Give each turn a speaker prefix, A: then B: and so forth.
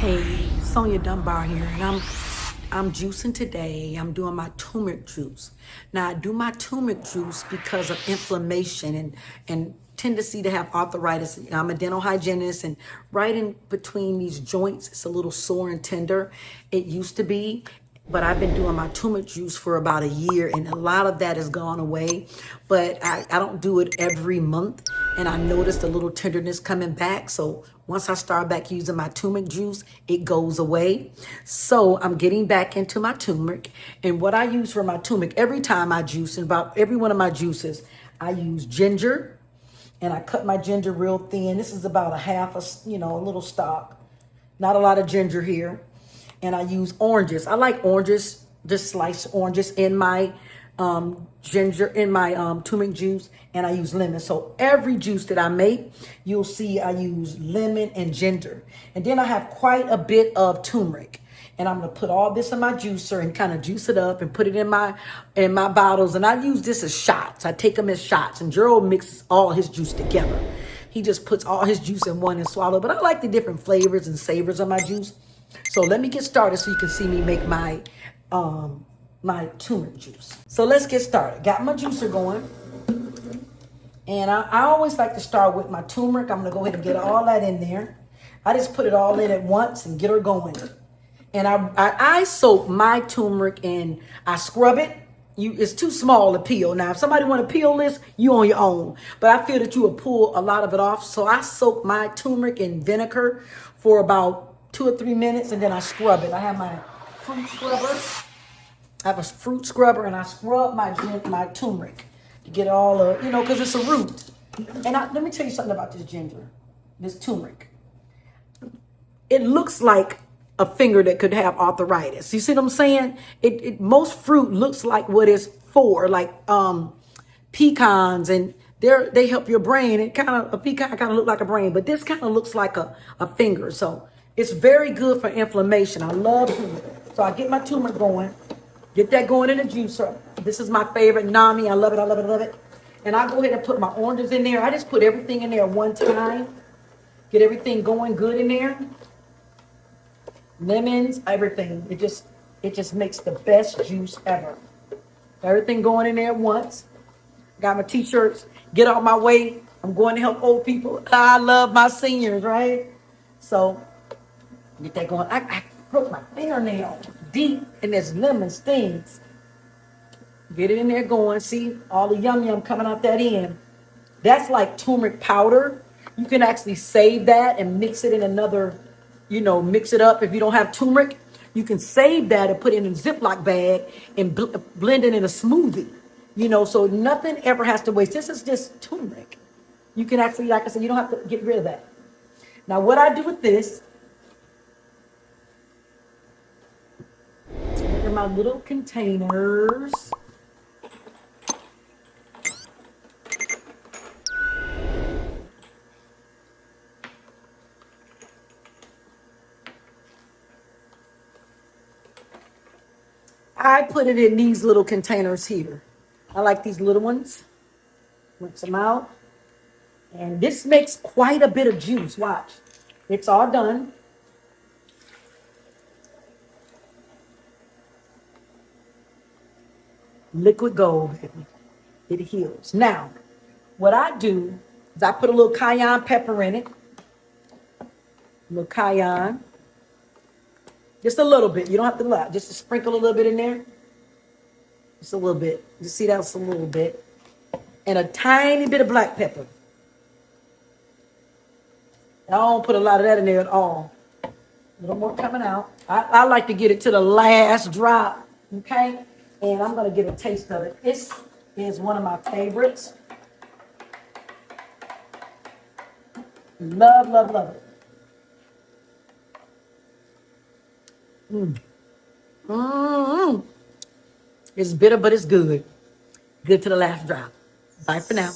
A: Hey, Sonia Dunbar here, and I'm juicing today. I'm doing my turmeric juice. Now I do my turmeric juice because of inflammation and tendency to have arthritis. I'm a dental hygienist, and right in between these joints, it's a little sore and tender. It used to be, but I've been doing my turmeric juice for about a year, and a lot of that has gone away. But I don't do it every month, and I noticed a little tenderness coming back. So once I start back using my turmeric juice, it goes away. So I'm getting back into my turmeric, and what I use for my turmeric every time I juice, and about every one of my juices, I use ginger, and I cut my ginger real thin. This is about a half a little stalk. Not a lot of ginger here. And I use oranges. I like oranges, just sliced oranges in my ginger, in my turmeric juice, and I use lemon. So every juice that I make, you'll see I use lemon and ginger. And then I have quite a bit of turmeric. And I'm gonna put all this in my juicer and kind of juice it up and put it in my bottles. And I use this as shots. I take them as shots. And Gerald mixes all his juice together. He just puts all his juice in one and swallow. But I like the different flavors and savors of my juice. So let me get started so you can see me make my turmeric juice. So let's get started. Got my juicer going. And I always like to start with my turmeric. I'm gonna go ahead and get all that in there. I just put it all in at once and get her going. And I soak my turmeric and I scrub it. It's too small to peel. Now, if somebody want to peel this, you on your own. But I feel that you will pull a lot of it off. So I soak my turmeric in vinegar for about 2 or 3 minutes, and then I scrub it. I have my fruit scrubber. I have a fruit scrubber, and I scrub my turmeric to get all of, because it's a root. And let me tell you something about this ginger, this turmeric. It looks like a finger that could have arthritis. You see what I'm saying? Most fruit looks like what it's for, like pecans, and they help your brain. A pecan kind of look like a brain, but this kind of looks like a finger. So it's very good for inflammation. I love turmeric. So I get my turmeric going, get that going in the juicer. This is my favorite, Nami. I love it, I love it, I love it. And I go ahead and put my oranges in there. I just put everything in there one time. Get everything going good in there. Lemons, everything. It just makes the best juice ever. Everything going in there at once. Got my t-shirts. Get out my way. I'm going to help old people. I love my seniors, right? So get that going. I broke my fingernail deep and there's lemon stings. Get it in there going. See all the yum coming out that end. That's like turmeric powder. You can actually save that and mix it in another, mix it up. If you don't have turmeric, you can save that and put it in a Ziploc bag and blend it in a smoothie. So nothing ever has to waste. This is just turmeric. You can actually, like I said, you don't have to get rid of that. Now, what I do with this, look at my little containers. I put it in these little containers here. I like these little ones. Rinse them out. And this makes quite a bit of juice. Watch. It's all done. Liquid gold, baby. It heals. Now, what I do is I put a little cayenne pepper in it. A little cayenne. Just a little bit. You don't have to lot. Just to sprinkle a little bit in there. Just a little bit. You see, that's a little bit. And a tiny bit of black pepper. I don't put a lot of that in there at all. A little more coming out. I like to get it to the last drop. Okay? And I'm going to get a taste of it. This is one of my favorites. Love, love, love it. It's bitter, but it's good. Good to the last drop. Bye for now.